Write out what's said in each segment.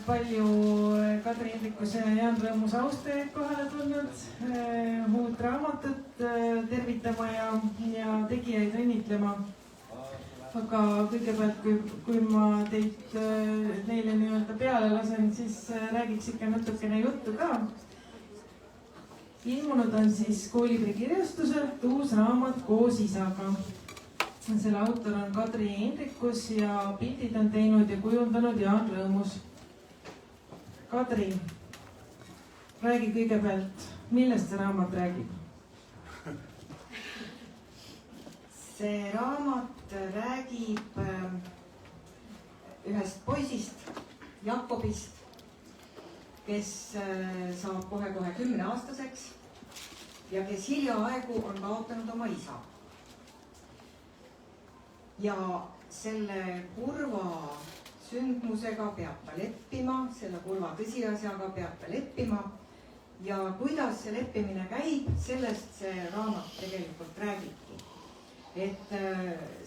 palju Kadri Hendrikuse ja Jaan Rõõmus austajaid kohale tulnud uut raamatut tervitama ja tegijaid õnnitlema. Aga kõigepealt, kui ma teid neile nii-öelda peale lasen, siis räägiks ikka natukene juttu ka. Ilmunud on siis Koolibri kirjastuselt uus raamat Koos isaga. Selle autor on Kadri Hendrikus ja pildid on teinud ja kujundanud Jaan Rõõmus. Kadri, räägi kõigepealt, millest see raamat räägib? See raamat räägib ühest poisist, Jakobist, kes saab kohe-kohe 10-aastaseks ja kes hiljaaegu on kaotanud oma isa. Ja selle kurva sündmusega peab ta leppima, selle kurva tõsiasjaga peab ta leppima. Ja kuidas see leppimine käib, sellest see raamat tegelikult räägibki. Et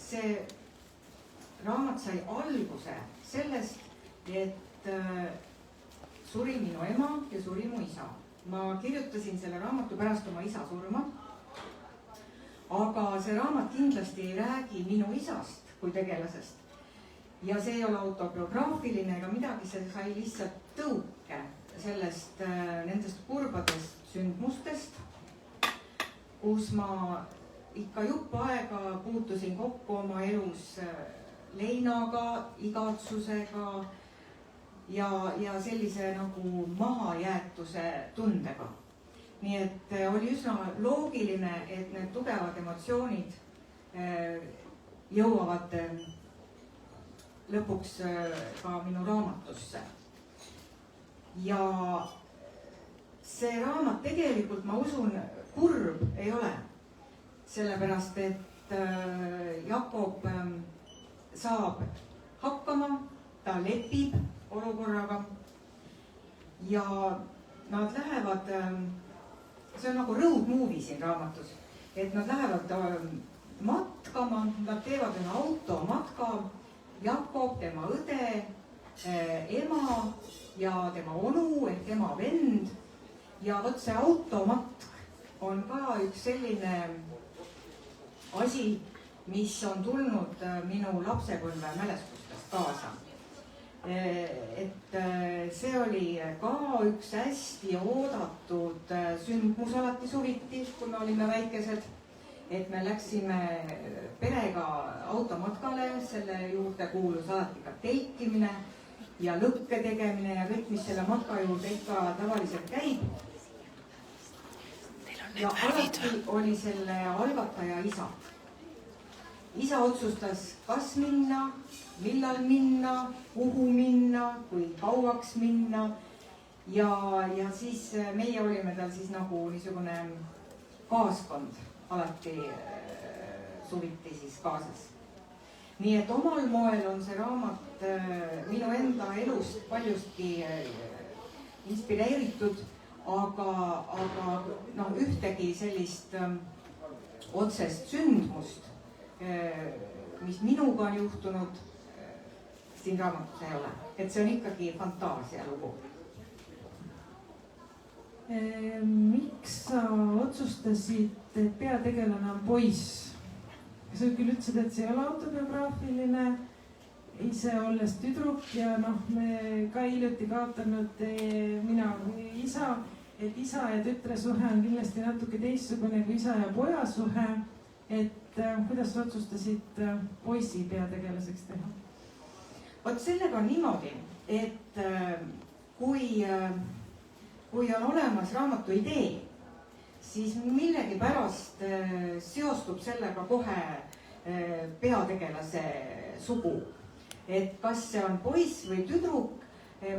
see raamat sai alguse sellest, et suri minu ema ja suri mu isa. Ma kirjutasin selle raamatu pärast oma isa surma. Aga see raamat kindlasti ei räägi minu isast kui tegelasest. Ja see ei ole autobiograafiline ega midagi, see sai lihtsalt tõuke sellest, nendest kurbadest sündmustest, kus ma ikka jupp aega puutusin kokku oma elus leinaga, igatsusega ja sellise nagu mahajäetuse tundega. Nii et oli üsna loogiline, et need tugevad emotsioonid jõuavad lõpuks ka minu raamatusse. Ja see raamat tegelikult, ma usun, kurb ei ole. Sellepärast, et Jakob saab hakkama, ta lepib olukorraga ja nad lähevad... See on nagu road movie siin raamatus, et nad lähevad matkama, nad teevad ühe automatka, Jakob, tema õde, ema ja tema onu ehk ema vend. Ja võt see automatk on ka üks selline asi, mis on tulnud minu lapsepõlve mälestustest kaasa. Et see oli ka üks hästi oodatud sündmus alati suviti, kui me olime väikesed, et me läksime perega automatkale, selle juurde kuulus alati ka telkimine ja lõkke tegemine ja kõik, mis selle matka juurde ikka tavaliselt käib. Ja alati oli selle algataja isa. Isa otsustas, kas minna, millal minna, kuhu minna, kui kauaks minna. Ja siis meie olime tal siis nagu niisugune kaaskond alati suviti siis kaasas. Nii et omal moel on see raamat minu enda elust paljustki inspireeritud, aga ühtegi sellist otsest sündmust, mis minuga on juhtunud, siin raamatus ei ole. Et see on ikkagi fantaasia lugu. Miks sa otsustasid, et peategelane on poiss? Sa küll ütlesid, et see ei ole autobiograafiline, ise olles tüdruk ja me ka hiljuti kaotanud mina isa, et isa ja tütre suhe on kindlasti natuke teistsugune kui isa ja poja suhe. Et kuidas sa otsustasid poisi peategelaseks teha? Vot sellega on niimoodi, et kui on olemas raamatu idee, siis millegi pärast seostub sellega kohe peategelase sugu. Et kas see on poiss või tüdruk,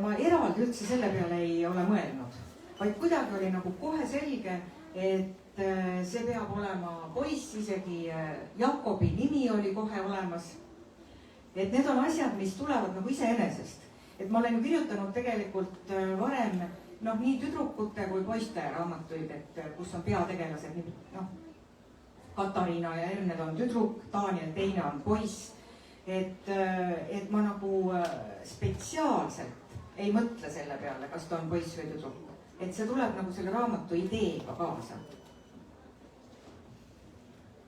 ma eraldi üldse selle peale ei ole mõelnud. Vaid kuidagi oli nagu kohe selge, et see peab olema poiss, isegi Jakobi nimi oli kohe olemas. Et need on asjad, mis tulevad nagu iseenesest. Et ma olen kirjutanud tegelikult varem nii tüdrukute kui poiste raamatuid, et kus on peategelased. Katariina ja Erned on tüdruk, Daniel teine on poiss. Et ma nagu spetsiaalselt ei mõtle selle peale, kas ta on poiss või tüdruk. Et see tuleb nagu selle raamatu ideega kaasa.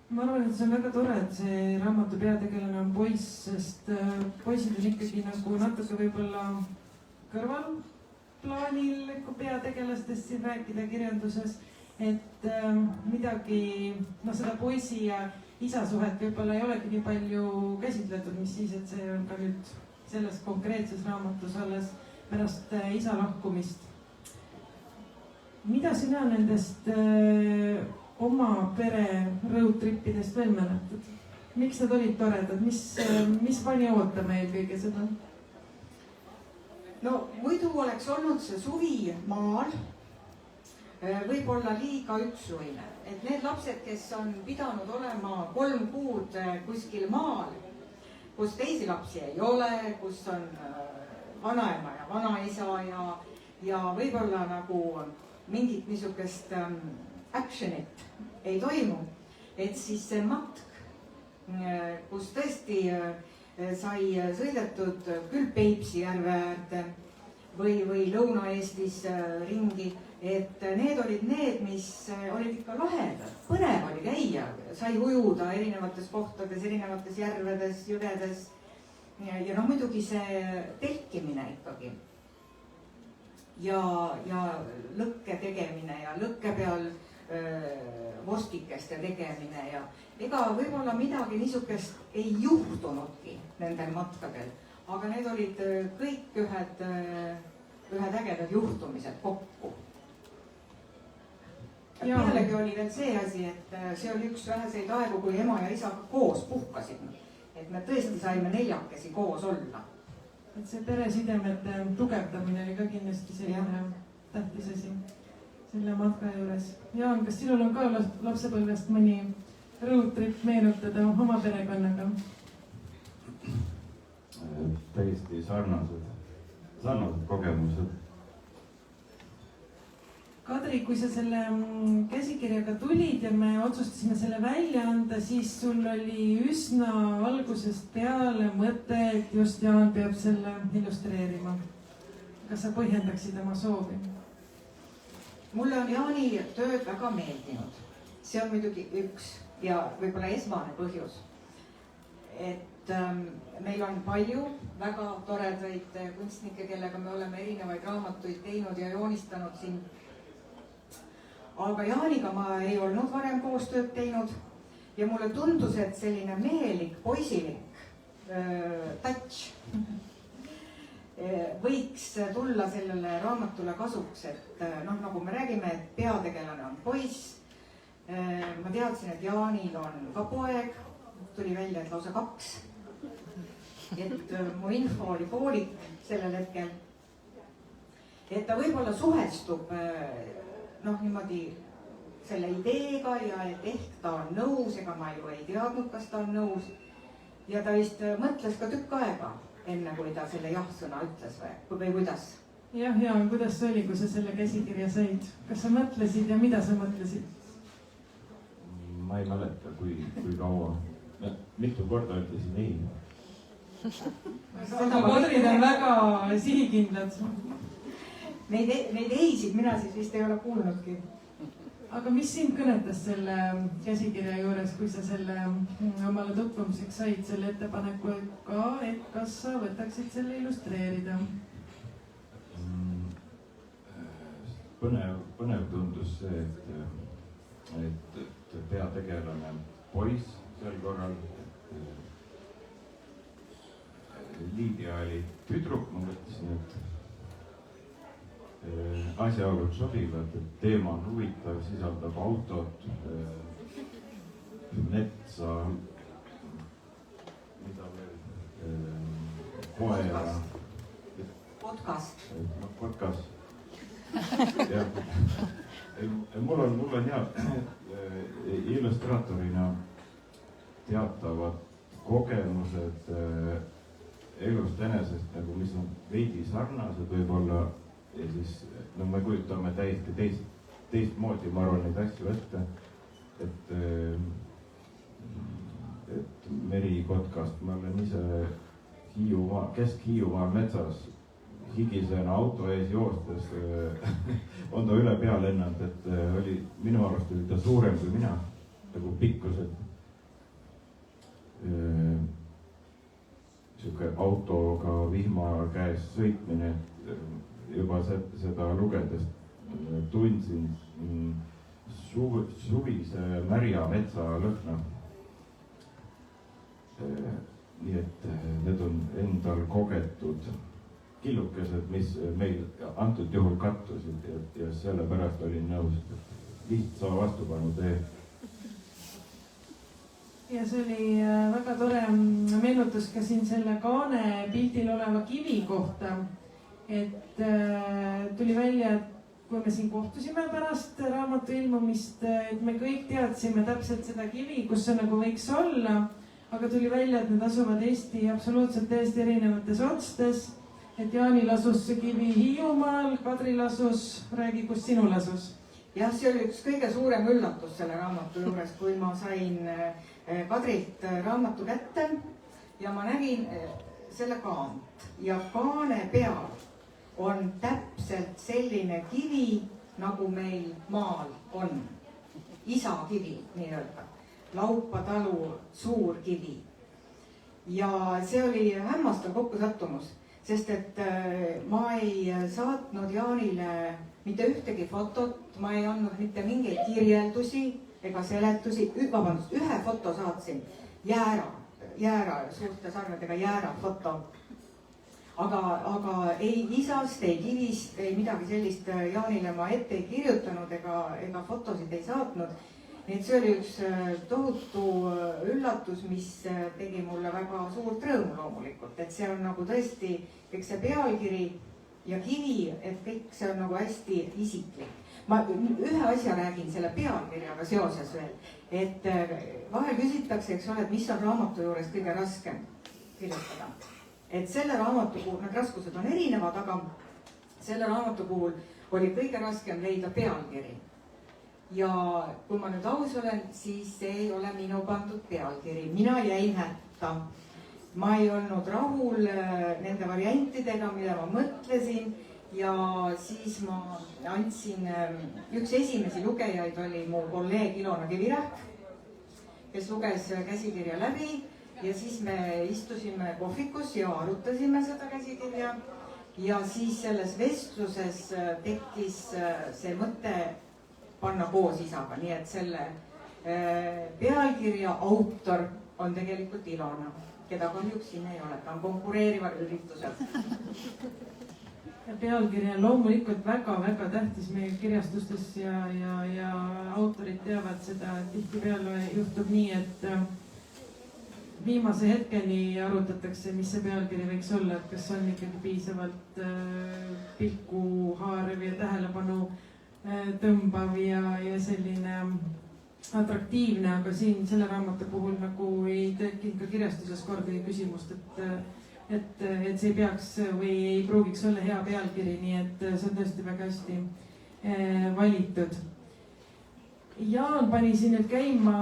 Ma arvan, et see on väga tore, et see raamatu peategelane on poiss, sest poisid on ikkagi nagu natuke võib-olla kõrvalplaanil, kui peategelastest siin rääkida kirjanduses. Et midagi, seda poisi ja isa suhet võib-olla ei olegi nii palju käsitletud, mis siis, et see on ka nüüd selles konkreetses raamatus alles pärast isa lahkumist. Mida sina nendest oma pere roadtripidest veel mäletad? Miks nad olid toredad? Mis pani ootama eelkõige seda? No muidu oleks olnud see suvi maal võib-olla liiga üksluine. Et need lapsed, kes on pidanud olema 3 kuud kuskil maal, kus teisi lapsi ei ole, kus on vanaema ja vanaisa ja võib-olla nagu mingit niisugust actionit ei toimu, et siis see matk, kus tõesti sai sõidetud küll Peipsi järve äärde või Lõuna-Eestis ringi, et need olid need, mis olid ikka lahedad, põnev oli käia, sai ujuda erinevates kohtades, erinevates järvedes, jõgedes ja muidugi see telkimine ikkagi. Ja lõkke tegemine ja lõkke peal vostikeste tegemine ja ega võib-olla midagi niisugust ei juhtunudki nendel matkadel, aga need olid kõik ühed ägedad juhtumised kokku. Pealegi oli veel see asi, et see oli üks väheseid aegu, kui ema ja isa koos puhkasid, et me tõesti saime 4 koos olla. Et see peresidemete tugevdamine oli ka kindlasti selline tähtis asi selle matka juures. Jaan, kas sinul on ka lapsepõlvest mõni roadtrip meenutada oma perekonnaga? Täiesti sarnased kogemused. Kadri, kui sa selle käsikirjaga tulid ja me otsustasime selle välja anda, siis sul oli üsna algusest peale mõte, et just Jaan peab selle illustreerima. Kas sa põhjendaksid oma soovi? Mulle on Jaani tööd väga meeldinud. See on muidugi üks ja võib-olla esmane põhjus. Et meil on palju väga toredaid kunstnikke, kellega me oleme erinevaid raamatuid teinud ja joonistanud siin. Aga Jaaniga ma ei olnud varem koostööd teinud ja mulle tundus, et selline mehelik, poisilik touch võiks tulla sellele raamatule kasuks, et nagu me räägime, et peategelane on poiss. Ma teadsin, et Jaanil on ka poeg, tuli välja, et lausa 2. Et mu info oli poolik sellel hetkel. Et ta võib-olla suhestub niimoodi selle ideega ja et ehk ta on nõus, ega ma ju ei teadnud, kas ta on nõus. Ja ta vist mõtles ka tükk aega, enne kui ta selle jah-sõna ütles või kuidas? Ja, kuidas see oli, kui sa selle käsikirja said? Kas sa mõtlesid ja mida sa mõtlesid? Ma ei mäleta, kui kaua. Mitu korda ütlesin ei. Kadrid on väga sihikindlad. Neid eisid mina siis vist ei ole kuulnudki. Aga mis sind kõnetas selle käsikirja juures, kui sa selle omale tutvumiseks said selle ettepaneku ka, et kas sa võtaksid selle illustreerida? Põnev tundus see, et peategelane poiss sel korral. Liidia oli tüdruk, ma mõtlesin, et asjaolud sobivad, et teema on huvitav, sisaldab autot, metsa, mida veel, koera. Podcast. Mul on hea illustraatorina teatavad kogemused elust enesest, nagu mis on veidi sarnased võib-olla ja siis me kujutame täiesti teistmoodi, ma arvan, neid asju ette, et merikotkast ma olen ise Kesk-Hiiumaal metsas higisena auto ees joostes on ta üle pea lennanud, et oli, minu arust oli ta suurem kui mina, nagu pikkuselt. Siuke autoga vihma käes sõitmine, juba seda lugedes tundsin suvise märja metsa lõhna. Nii et need on endal kogetud killukesed, mis meil antud juhul kattusid ja sellepärast olin nõus, et lihtsa vastupanu tee. Ja see oli väga tore meenutus ka siin selle kaane pildil oleva kivi kohta, et tuli välja, et kui me siin kohtusime pärast raamatu ilmumist, et me kõik teadsime täpselt seda kivi, kus see nagu võiks olla. Aga tuli välja, et need asuvad Eesti absoluutselt täiesti erinevates otstes, et Jaanil asus see kivi Hiiumaal, Kadril asus, räägi, kus sinul asus? Jah, see oli üks kõige suurem üllatus selle raamatu juures, kui ma sain Kadrilt raamatu kätte ja ma nägin selle kaant ja kaane peal on täpselt selline kivi, nagu meil maal on. Isakivi, nii-öelda. Laupa talu suur kivi. Ja see oli hämmastav kokkusattumus, sest et ma ei saatnud Jaanile mitte ühtegi fotot, ma ei andnud mitte mingeid kirjeldusi ega seletusi, ühe foto saatsin, jäära, suurte sarvedega jäära foto. Aga ei isast, ei kivist, ei midagi sellist Jaanile ma ette ei kirjutanud ega fotosid ei saatnud. Nii et see oli üks tohutu üllatus, mis tegi mulle väga suurt rõõmu loomulikult, et see on nagu tõesti kõik see pealkiri ja kivi, et kõik see on nagu hästi isiklik. Ma ühe asja räägin selle pealkirjaga seoses veel, et vahel küsitakse, eks ole, et mis on raamatu juures kõige raskem kirjutada. Et selle raamatu puhul, need raskused on erinevad, aga selle raamatu puhul oli kõige raskem leida pealkiri. Ja kui ma nüüd aus olen, siis see ei ole minu pandud pealkiri. Mina jäin hätta. Ma ei olnud rahul nende variantidega, mida ma mõtlesin ja siis ma andsin, üks esimesi lugejaid oli mu kolleeg Ilona Kivirähk, kes luges käsikirja läbi ja siis me istusime kohvikus ja arutasime seda käsikirja ja siis selles vestluses tekkis see mõte panna koos isaga, nii et selle pealkirja autor on tegelikult Ilona, keda kahjuks siin ei ole, ta on konkureerival üritusel. Pealkiri on loomulikult väga-väga tähtis meie kirjastustes ja autorid teavad seda, et tihtipeale juhtub nii, et viimase hetkeni arutatakse, mis see pealkiri võiks olla, et kas on ikkagi piisavalt pilku haarav ja tähelepanu tõmbav ja selline atraktiivne, aga siin selle raamatu puhul nagu ei tekkinud ka kirjastuses kordagi küsimust, et see ei peaks või ei pruugiks olla hea pealkiri, nii et see on tõesti väga hästi valitud. Jaan pani siin nüüd käima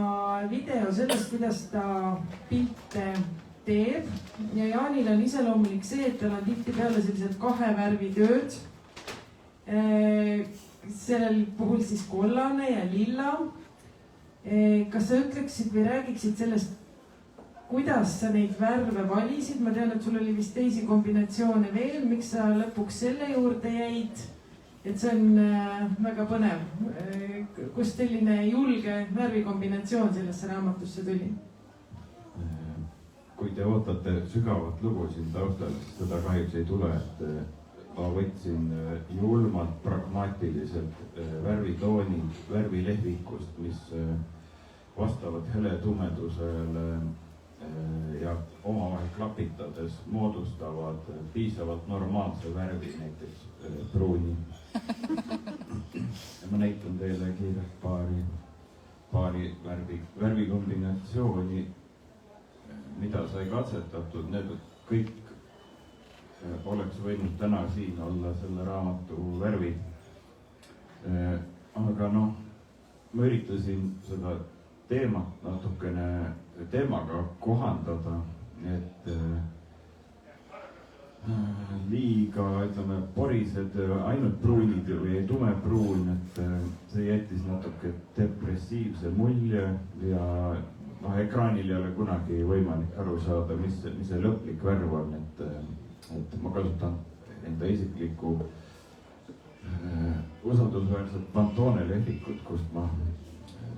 video sellest, kuidas ta pilte teeb ja Jaanil on iseloomulik see, et tal on tihtipeale sellised kahe värvi tööd. Sellel puhul siis kollane ja lilla. Kas sa ütleksid või räägiksid sellest, kuidas sa neid värve valisid? Ma tean, et sul oli vist teisi kombinatsioone veel, miks sa lõpuks selle juurde jäid? Et see on väga põnev. Kust selline julge värvikombinatsioon sellesse raamatusse tuli? Kui te ootate sügavat lugu siin taustal, siis seda kahjuks ei tule, et ma võtsin julmalt pragmaatiliselt värvitoonid värvilehvikust, mis vastavad heletumedusele ja omavahel klapitades moodustavad piisavalt normaalse värvi, näiteks pruuni. Ja ma näitan teile kiirelt paari värvikombinatsiooni, mida sai katsetatud. Need kõik oleks võinud täna siin olla selle raamatu värvid. Aga noh, ma üritasin seda teemat natukene teemaga kohandada, et liiga, ütleme, porised, ainult pruunid või tumepruun, et see jättis natuke depressiivse mulje ja noh, ekraanil ei ole kunagi võimalik aru saada, mis see lõplik värv on, et ma kasutan enda isiklikku usaldusväärset Pantone lehvikut, kust ma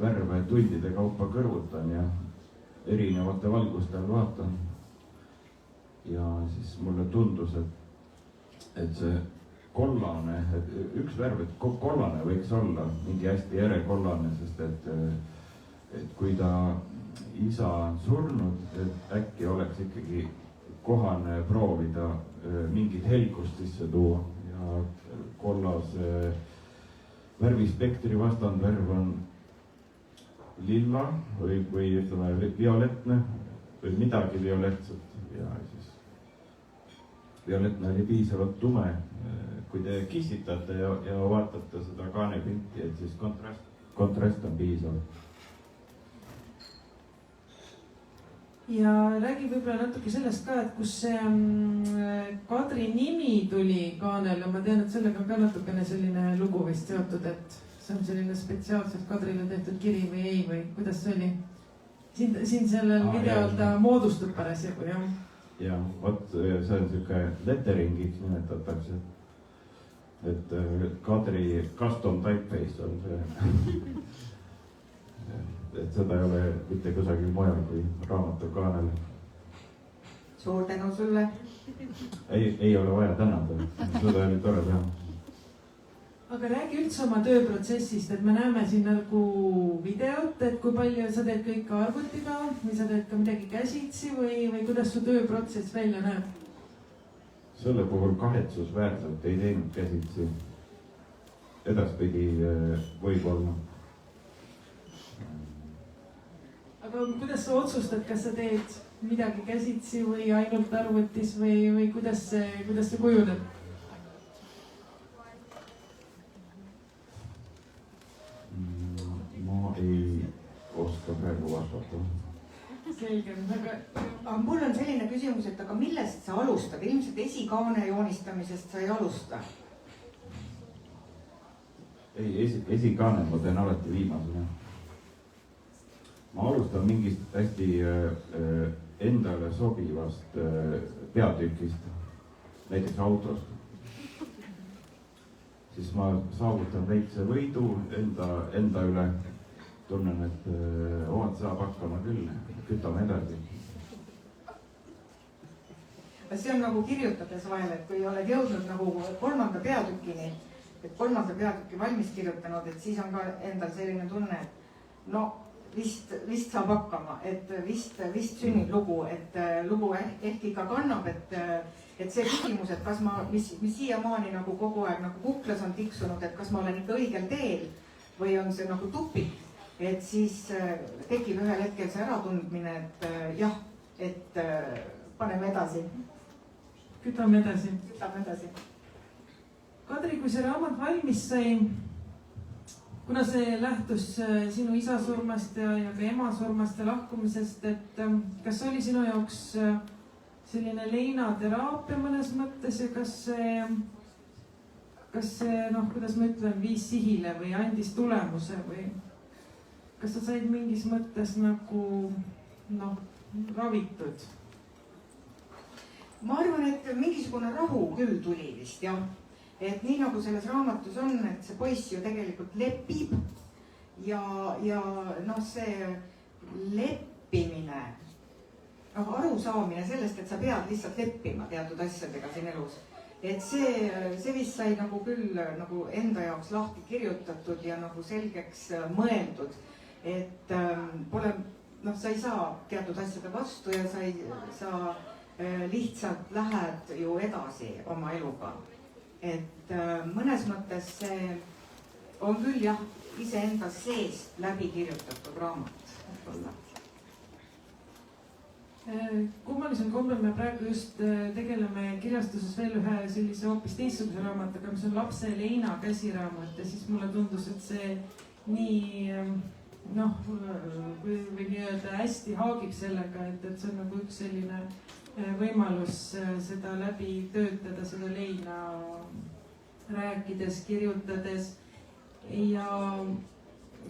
värve tundide kaupa kõrvutan ja erinevate valguste all vaatan. Ja siis mulle tundus, et see kollane, et üks värv, et kollane võiks olla mingi hästi erekollane, sest et kui ta isa on surnud, et äkki oleks ikkagi kohane proovida mingit helgust sisse tuua ja kollase värvispektri vastandvärv on lilla või ütleme violettne või midagi violettset ja siis violettne oli piisavalt tume. Kui te kissitate ja vaatate seda kaanepilti, et siis kontrast on piisav. Ja räägi võib-olla natuke sellest ka, et kus see Kadri nimi tuli kaanele. Ma tean, et sellega on ka natukene selline lugu vist seotud, et see on selline spetsiaalselt Kadrile tehtud kiri või ei, või kuidas see oli? Siin sellel videol ta moodustub parasjagu, jah? Ja, vot see on siuke letteringiks nimetatakse, et Kadri custom typeface on see, et seda ei ole mitte kusagil mujal kui raamatu kaanel. Suur tänu sulle. Ei ole vaja tänada, seda oli tore teha. Aga räägi üldse oma tööprotsessist, et me näeme siin nagu videot, et kui palju sa teed kõike arvutiga või sa teed ka midagi käsitsi või kuidas su tööprotsess välja näeb? Selle puhul kahetsusväärselt ei teinud käsitsi. Edaspidi võib-olla. Aga kuidas sa otsustad, kas sa teed midagi käsitsi või ainult arvutis või kuidas see kujuneb? Ma ei oska praegu vastata. Selge, aga mul on selline küsimus, et aga millest sa alustad? Ilmselt esikaane joonistamisest sa ei alusta? Ei, esikaane ma teen alati viimasena. Ma alustan mingist hästi endale sobivast peatükist, näiteks autost. Siis ma saavutan väikse võidu enda üle, tunnen, et omad saab hakkama küll, kütame edasi. See on nagu kirjutades vahel, et kui oled jõudnud nagu kolmanda peatükini, et kolmanda peatüki valmis kirjutanud, et siis on ka endal selline tunne, et no vist saab hakkama, et vist sünnib lugu, et lugu ehk ikka kannab, et see küsimus, et kas ma, mis siiamaani nagu kogu aeg nagu kuklas on tiksunud, et kas ma olen ikka õigel teel või on see nagu tupik, et siis tekib ühel hetkel see äratundmine, et jah, et paneme edasi. Kütame edasi. Kadri, kui see raamat valmis sai, kuna see lähtus sinu isa surmast ja ka ema surmast ja lahkumisest, et kas oli sinu jaoks selline leinateraapia mõnes mõttes ja kas see, noh, kuidas ma ütlen, viis sihile või andis tulemuse või kas sa said mingis mõttes nagu, noh, ravitud? Ma arvan, et mingisugune rahu küll tuli vist, jah. Et nii nagu selles raamatus on, et see poiss ju tegelikult lepib ja noh, see leppimine, arusaamine sellest, et sa pead lihtsalt leppima teatud asjadega siin elus. Et see vist sai nagu küll nagu enda jaoks lahti kirjutatud ja nagu selgeks mõeldud, et pole, noh, sa ei saa teatud asjade vastu ja sa lihtsalt lähed ju edasi oma eluga. Et mõnes mõttes see on küll jah, iseenda seest läbi kirjutatud raamat. Kummalisel kombel me praegu just tegeleme kirjastuses veel ühe sellise hoopis teistsuguse raamatuga, mis on lapse Leina käsiraamat ja siis mulle tundus, et see nii, noh, või nii-öelda hästi haagib sellega, et see on nagu üks selline võimalus seda läbi töötada, seda leina rääkides, kirjutades. Ja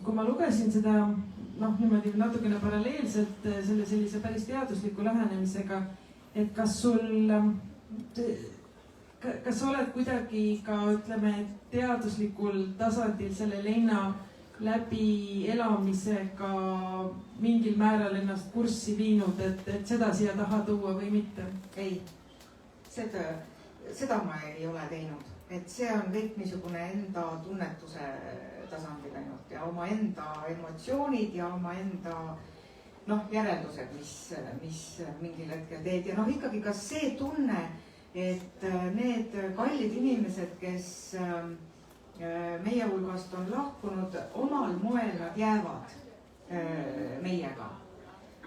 kui ma lugesin seda niimoodi natukene paralleelselt selle sellise päris teadusliku lähenemisega, et kas sa oled kuidagi ka ütleme teaduslikul tasandil selle leina läbi elamisega mingil määral ennast kurssi viinud, et seda siia taha tuua või mitte? Ei, seda ma ei ole teinud, et see on kõik niisugune enda tunnetuse tasandil ainult ja oma enda emotsioonid ja oma enda järeldused, mis mingil hetkel teed ja ikkagi ka see tunne, et need kallid inimesed, kes meie hulgast on lahkunud, omal moel nad jäävad meiega.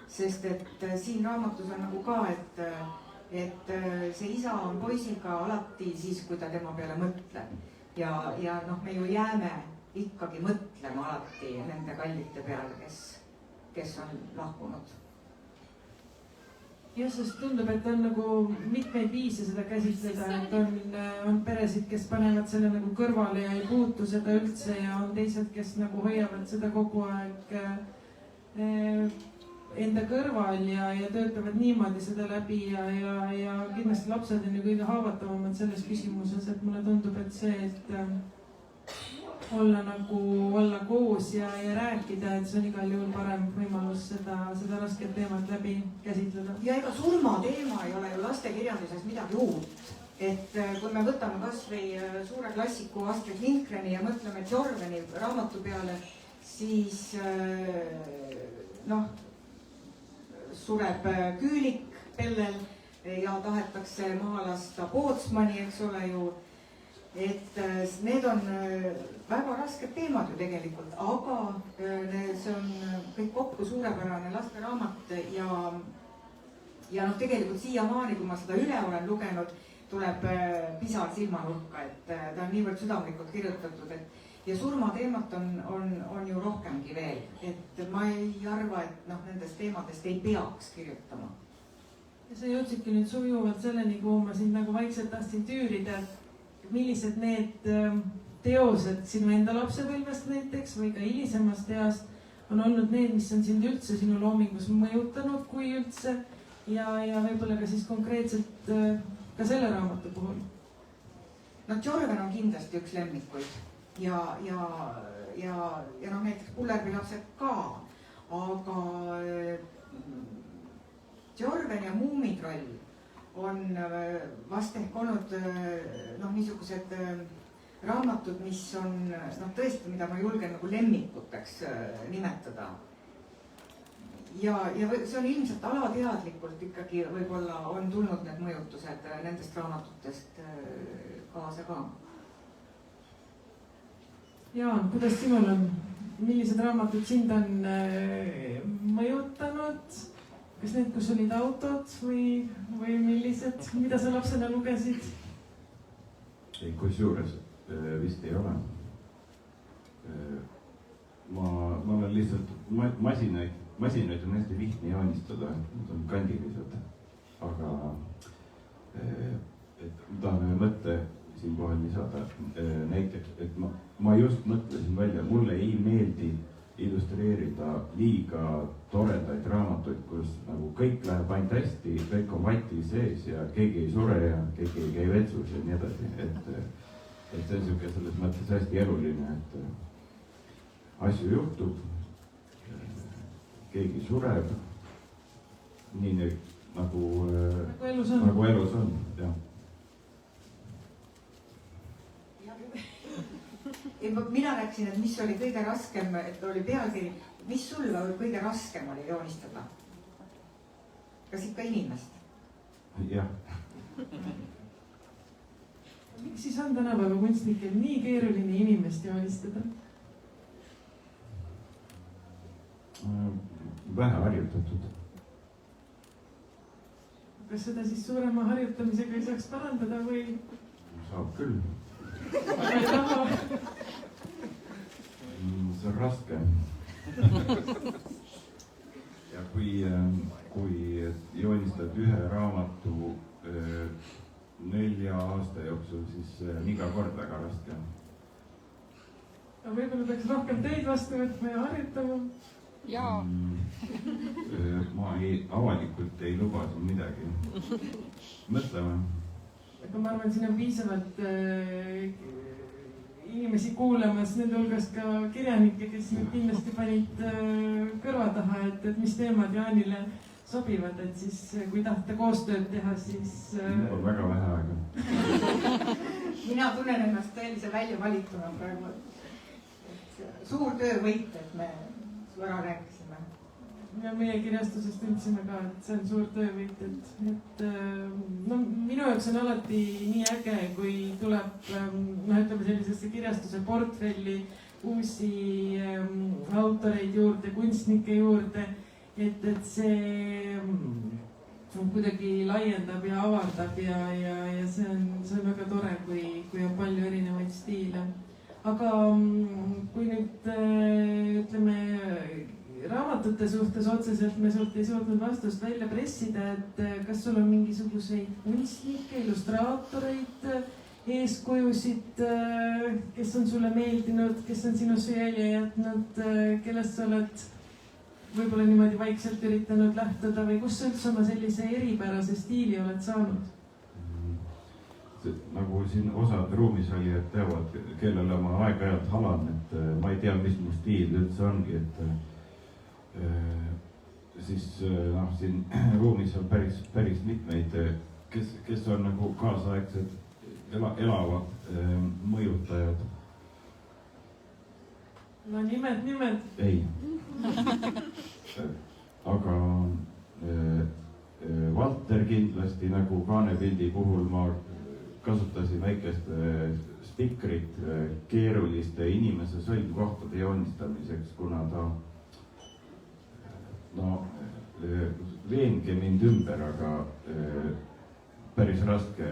Sest et siin raamatus on nagu ka, et see isa on poisiga alati siis, kui ta tema peale mõtleb. Ja me ju jääme ikkagi mõtlema alati nende kallite peale, kes on lahkunud. Jah, sest tundub, et on nagu mitmeid viise seda käsitleda, et on peresid, kes panevad selle nagu kõrvale ja ei puutu seda üldse ja on teised, kes nagu hoiavad seda kogu aeg enda kõrval ja töötavad niimoodi seda läbi ja kindlasti lapsed on ju kõige haavatavamad selles küsimuses, et mulle tundub, et see, et olla koos ja rääkida, et see on igal juhul parem võimalus seda rasket teemat läbi käsitleda. Ja ega surmateema ei ole ju lastekirjanduses midagi uut. Et kui me võtame kas või suure klassiku Astrid Lindgreni ja mõtleme Jorveni raamatu peale, siis sureb küülik pellel ja tahetakse maha lasta Pootsmani, eks ole ju. Et need on väga rasked teemad ju tegelikult, aga see on kõik kokku suurepärane lasteraamat ja tegelikult siiamaani, kui ma seda üle olen lugenud, tuleb pisar silmanurka, et ta on niivõrd südamlikult kirjutatud, ja surmateemat on ju rohkemgi veel, et ma ei arva, et nendest teemadest ei peaks kirjutama. Ja sa jõudsidki nüüd sujuvalt selleni, kuhu ma sind nagu vaikselt tahtsin tüürida, millised need teosed sinu enda lapsepõlvest näiteks või ka hilisemast east on olnud need, mis on sind üldse sinu loomingus mõjutanud, kui üldse, ja võib-olla ka siis konkreetselt ka selle raamatu puhul? Jorven on kindlasti üks lemmikuid ja näiteks Pullerbi lapsed ka, aga Jorven ja Muumitroll on vast ehk olnud niisugused raamatud, mis on tõesti, mida ma julgen nagu lemmikuteks nimetada. Ja see on ilmselt alateadlikult ikkagi võib-olla on tulnud need mõjutused nendest raamatutest kaasa ka. Jaan, kuidas sinul on? Millised raamatud sind on mõjutanud? Kas need, kus olid autod või millised, mida sa lapsena lugesid? Ei, kusjuures vist ei ole. Ma olen lihtsalt masinaid on hästi lihtne joonistada, need on kandilised, aga ma tahan ühe mõtte siinkohal lisada näiteks, et ma just mõtlesin välja, mulle ei meeldi illustreerida liiga toredaid raamatuid, kus nagu kõik läheb ainult hästi, kõik on vati sees ja keegi ei sure ja keegi ei käi vetsus ja nii edasi, et see on siuke selles mõttes hästi eluline, et asju juhtub, keegi sureb, nii nagu elus on, jah. Mina rääkisin, et mis oli kõige raskem, et oli pealkiri, mis sul kõige raskem oli joonistada? Kas ikka inimest? Jah. Miks siis on tänapäeva kunstnikel nii keeruline inimest joonistada? Vähe harjutatud. Kas seda siis suurema harjutamisega ei saaks parandada või? Saab küll. See on raske. Ja kui joonistad ühe raamatu kord väga raske. Võib-olla peaks rohkem teid vastu võtma ja harjutama. Jaa. Ma avalikult ei luba siin midagi. Mõtleme. Aga ma arvan, siin on piisavalt inimesi kuulamas, nende hulgas ka kirjanikke, kes nüüd kindlasti panid kõrva taha, et mis teemad Jaanile sobivad, et siis kui tahta koostööd teha, siis... Mul on väga vähe aega. Mina tunnen ennast tõelise välja valituna praegu. Suur töövõit, et me su ära rääkisime. Ja meie kirjastuses tundsime ka, et see on suur töövõit, et no, minu jaoks on alati nii äge, kui tuleb ütleme sellisesse kirjastuse portfelli uusi autoreid juurde, kunstnike juurde, et see kuidagi laiendab ja avardab ja see on väga tore, kui on palju erinevaid stiile. Aga kui nüüd ütleme raamatute suhtes otseselt me sult ei suutnud vastust välja pressida, et kas sul on mingisuguseid kunstnikke, illustraatoreid, eeskujusid, kes on sulle meeldinud, kes on sinusse jälje jätnud, kellest sa oled võib-olla niimoodi vaikselt üritanud lähtuda või kus sa üldse oma sellise eripärase stiili oled saanud? Nagu siin osad ruumis olijad teavad, kellele ma aeg-ajalt halan, et ma ei tea, mis mu stiil üldse ongi, et siis siin ruumis on päris mitmeid, kes on nagu kaasaegsed elavad mõjutajad. No nimed. Ei. Aga Valter kindlasti nagu kaanepildi puhul ma kasutasin väikest stikrit keeruliste inimese sõlmkohtade joonistamiseks, kuna ta veenge mind ümber, aga päris raske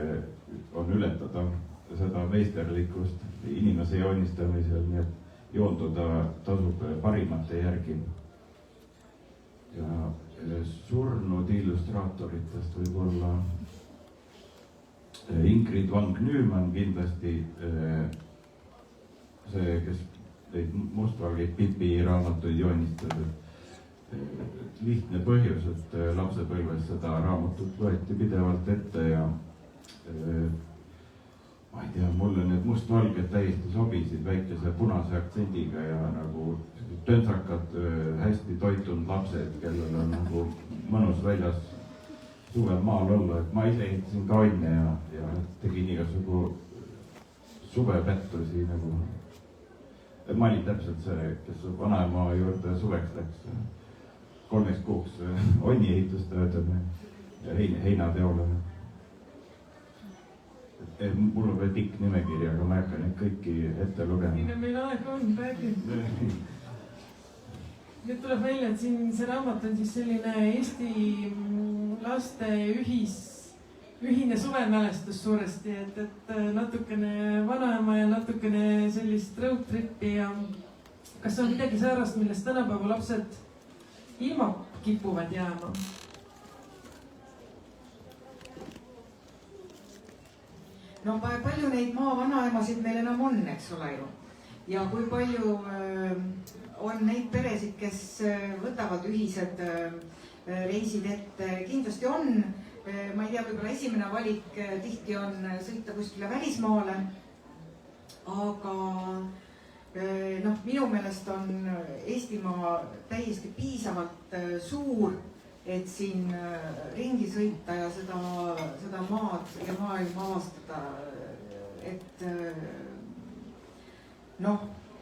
on ületada seda meisterlikkust inimese joonistamisel, nii et joonduda tasub parimate järgi. Ja surnud illustraatoritest võib-olla Ingrid Van Nyman kindlasti see, kes neid mustvalgeid Pipi raamatuid joonistas. Lihtne põhjus, et lapsepõlves seda raamatut võeti pidevalt ette ja ma ei tea, mulle need mustvalged täiesti sobisid väikese punase aktsendiga ja nagu töntsakad, hästi toitunud lapsed, kellel on nagu mõnus väljas suvel maal olla, et ma ise ehitasin ka onne ja tegin igasugu suvepättusi nagu. Ma olin täpselt see, kes vanaema juurde suveks läks 3 kuuks onni ehitustöödame ja heinateole. Mul on veel pikk nimekiri, aga ma ei hakka neid kõiki ette lugema. Nii meil aeg on, räägib. Nüüd tuleb välja, et siin see raamat on siis selline Eesti laste ühine suvemälestus suuresti, et natukene vanaema ja natukene sellist road tripi ja kas on midagi säärast, millest tänapäeva lapsed ilma kipuvad jääma? No palju neid maavanaemasid meil enam on, eks ole ju. Ja kui palju on neid peresid, kes võtavad ühised reisid ette, kindlasti on. Ma ei tea, võib-olla esimene valik tihti on sõita kuskile välismaale. Aga minu meelest on Eestimaa täiesti piisavalt suur, et siin ringi sõita ja seda maad ja maailma avastada. Et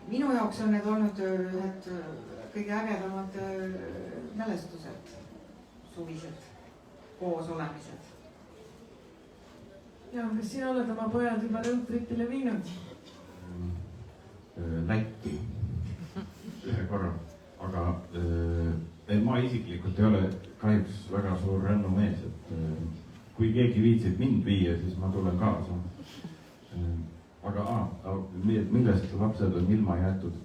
minu jaoks on need olnud ühed kõige ägedamad mälestused, suvised koosolemised. Ja, kas sina oled oma pojad juba roadtripile viinud? Lätti ühe korra, aga ma isiklikult ei ole kahjuks väga suur rännumees, et kui keegi viitsib mind viia, siis ma tulen kaasa. Aga millest lapsed on ilma jäetud?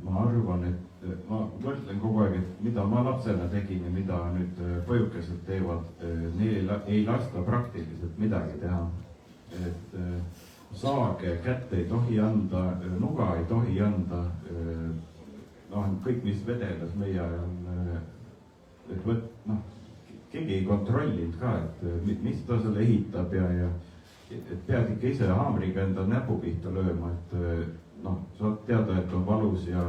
Ma arvan, et mõtlen kogu aeg, et mida ma lapsena tegin ja mida nüüd pojukesed teevad. Neil ei lasta praktiliselt midagi teha. Et saage kätte ei tohi anda, nuga ei tohi anda. Noh, kõik, mis vedelas meie ajal, et keegi ei kontrollinud ka, et mis ta seal ehitab ja et pead ikka ise haamriga enda näpu pihta lööma, et noh, saad teada, et on valus ja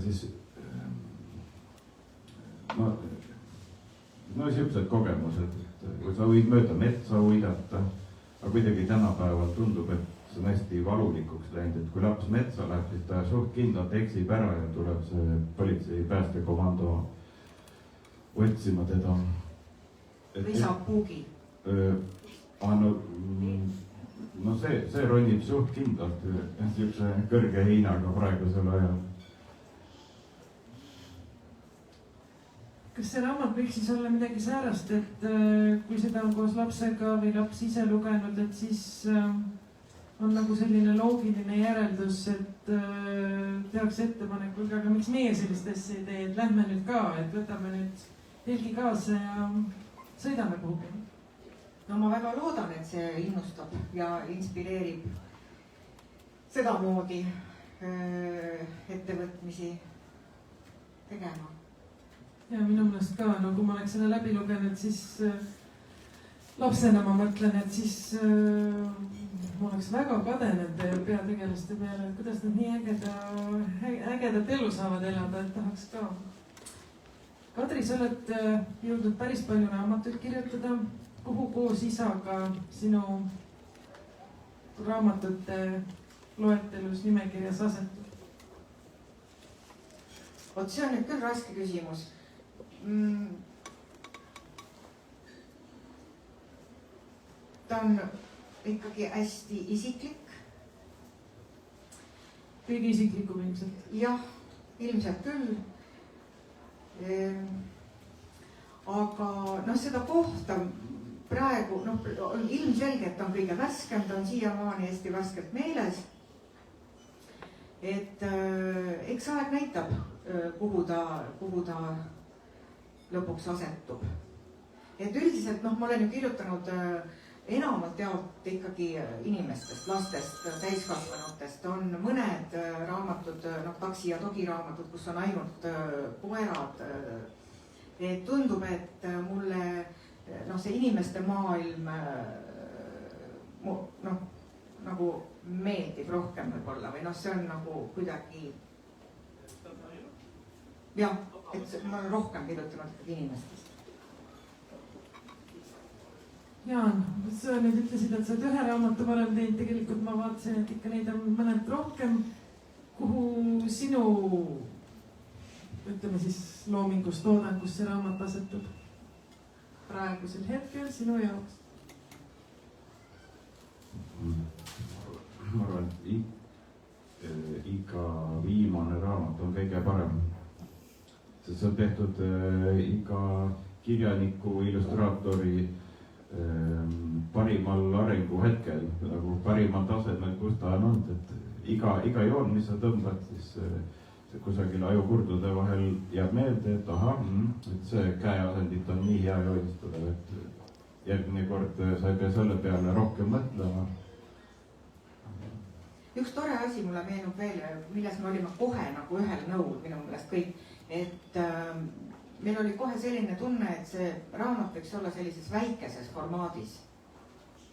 siis no siuksed kogemused, et kui sa võid mööda metsa uidata, aga kuidagi tänapäeval tundub, et see on hästi valulikuks läinud, et kui laps metsa läheb, siis ta suht kindlalt eksib ära ja tuleb see politsei päästekomando otsima teda. Või saab puugi. No see ronib suht kindlalt siukse kõrge heinaga praegusel ajal. Kas see raamat võiks siis olla midagi säärast, et kui seda on koos lapsega või laps ise lugenud, et siis on nagu selline loogiline järeldus, et tehakse ettepanek, aga miks meie sellist asja ei tee, et lähme nüüd ka, et võtame nüüd telgi kaasa ja sõidame kuhugi. No ma väga loodan, et see innustab ja inspireerib sedamoodi ettevõtmisi tegema. Ja minu meelest ka, no kui ma oleks selle läbi lugenud, siis lapsena ma mõtlen, et siis ma oleks väga kade nende peategelaste peale, et kuidas nad nii ägedat elu saavad elada, et tahaks ka. Kadri, sa oled jõudnud päris palju raamatuid kirjutada. Kuhu koos isaga sinu raamatute loetelus nimekirjas asetub? Vot see on nüüd küll raske küsimus. Ta on ikkagi hästi isiklik. Kõige isiklikum ilmselt? Jah, ilmselt küll. Aga noh, seda kohta praegu on ilmselge, et on kõige värskem, ta on siiamaani hästi värskelt meeles. Et eks aeg näitab, kuhu ta lõpuks asetub. Et üldiselt ma olen ju kirjutanud enamalt jaolt ikkagi inimestest, lastest, täiskasvanutest. On mõned raamatud, taksi ja dogi raamatud, kus on ainult koerad. Et tundub, et mulle see inimeste maailm nagu meeldib rohkem võib-olla või see on nagu kuidagi jah, et ma olen rohkem kirjutanud ikkagi inimestest. Jaan, sa nüüd ütlesid, et sa oled ühe raamatu varem teinud, tegelikult ma vaatasin, et ikka neid on mõned rohkem. Kuhu sinu, ütleme siis loomingust, toodangus see raamat asetub praegusel hetkel sinu jaoks? Ma arvan, et iga viimane raamat on kõige parem. See on tehtud iga kirjaniku, illustraatori parimal arengu hetkel, nagu parimal tasemel, kus ta on olnud, et iga joon, mis sa tõmbad, siis kusagil ajukurdude vahel jääb meelde, et ahah, et see käeasendit on nii hea joonistada, et järgmine kord sa ei pea selle peale rohkem mõtlema. Üks tore asi mulle meenub veel, milles me olime kohe nagu ühel nõul minu meelest kõik, et meil oli kohe selline tunne, et see raamat võiks olla sellises väikeses formaadis.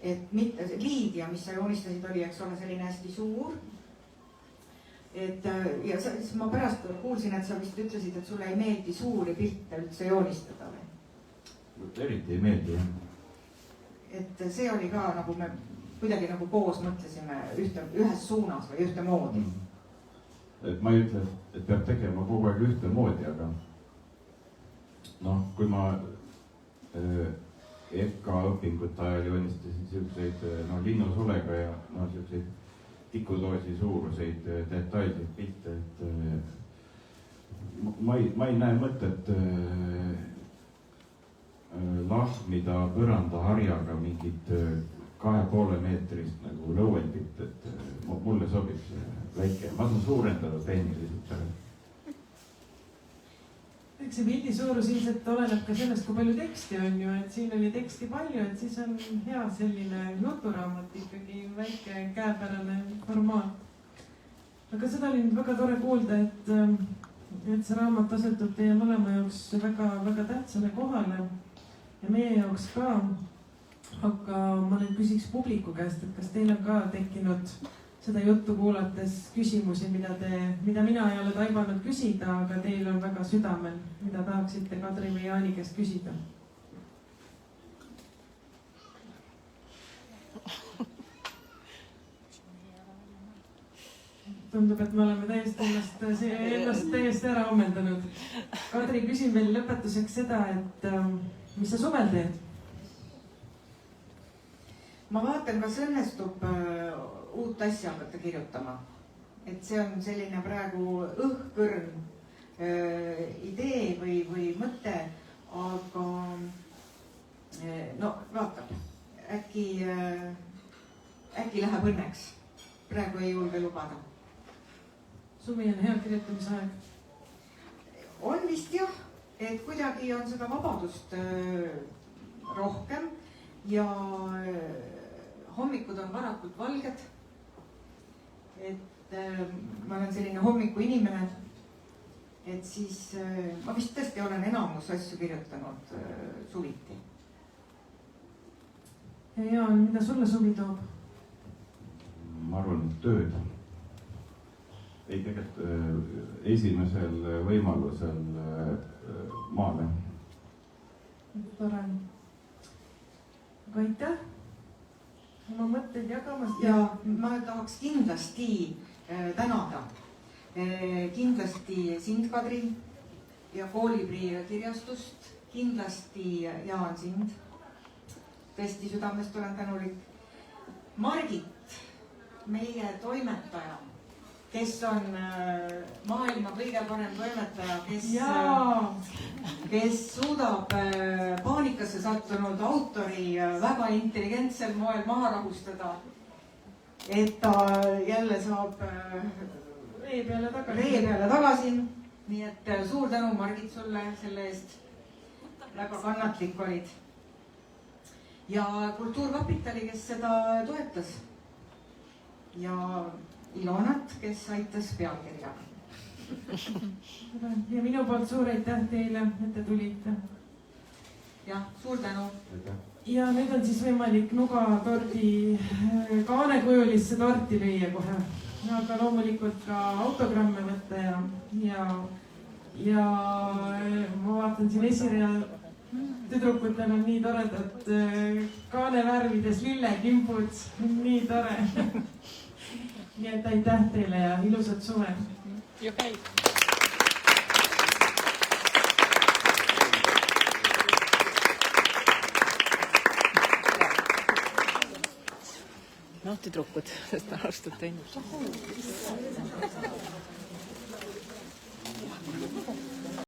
Et mitte see Liidia, mis sa joonistasid, oli, eks ole, selline hästi suur. Ja siis ma pärast kuulsin, et sa vist ütlesid, et sulle ei meeldi suuri pilte üldse joonistada või? Eriti ei meeldi. Et see oli ka nagu me kuidagi nagu koos mõtlesime ühes suunas või ühte moodi. Et ma ei ütle, et peab tegema kogu aeg ühte moodi, aga kui ma EKA õpingute ajal joonistasin siukseid linnusulega ja siukseid tikudoosi suuruseid detailseid pilte, et ma ei näe mõtet lahmida põrandaharjaga mingit 2,5 meetrist nagu lõuendit, et mulle sobib see väike, ma saan suurendada tehniliselt. eks see pildi suurus ilmselt oleneb ka sellest, kui palju teksti on ju, et siin oli teksti palju, et siis on hea selline juturaamat ikkagi, väike käepärane formaat. Aga seda oli nüüd väga tore kuulda, et see raamat asetub teie mõlema jaoks väga tähtsale kohale ja meie jaoks ka. Aga ma nüüd küsiks publiku käest, et kas teil on ka tekkinud seda juttu kuulates küsimusi, mida mina ei ole taibanud küsida, aga teil on väga südamel, mida tahaksite Kadri või Jaani käest küsida? Tundub, et me oleme ennast täiesti ära ammendanud. Kadri, küsin veel lõpetuseks seda, et mis sa suvel teed? Ma vaatan, kas õnnestub uut asja hakata kirjutama. Et see on selline praegu õhkõrn idee või mõte, aga no vaatab, äkki läheb õnneks. Praegu ei julge lubada. Suvi on hea kirjutamise aeg. On vist jah, et kuidagi on seda vabadust rohkem ja hommikud on varakult valged. Et ma olen selline hommiku inimene, et siis ma vist tõesti olen enamus asju kirjutanud suviti. Ja Jaan, mida sulle suvi toob? Ma arvan, et tööd. Ei tegelikult esimesel võimalusel maale. Tore. Aga aitäh oma mõtteid jagamast. Ja ma tahaks kindlasti tänada. Kindlasti sind, Kadri, ja Koolibri kirjastust. Kindlasti Jaan sind. Tõesti südamest olen tänulik. Margit, meie toimetaja, kes on maailma kõige parem toimetaja, kes suudab paanikasse sattunud autori väga intelligentsel moel maha rahustada, et ta jälle saab ree peale tagasi. Nii et suur tänu, Margit, sulle selle eest. Väga kannatlik olid. Ja Kultuurkapitali, kes seda toetas. Ja Ilonat, kes aitas pealkirja. Ja minu poolt suur aitäh teile, et te tulite. Ja, suur tänu. Ja nüüd on siis võimalik nugatordi kaanekujulisse torti lüüa kohe. Aga loomulikult ka autogramme võtta ja ma vaatan siin esirea tüdrukutel on nii toredad kaanevärvides lillekimbud. Nii tore. Nii et aitäh teile ja ilusat suve. Juhei. No, tüdrukud, sest alustab teinud.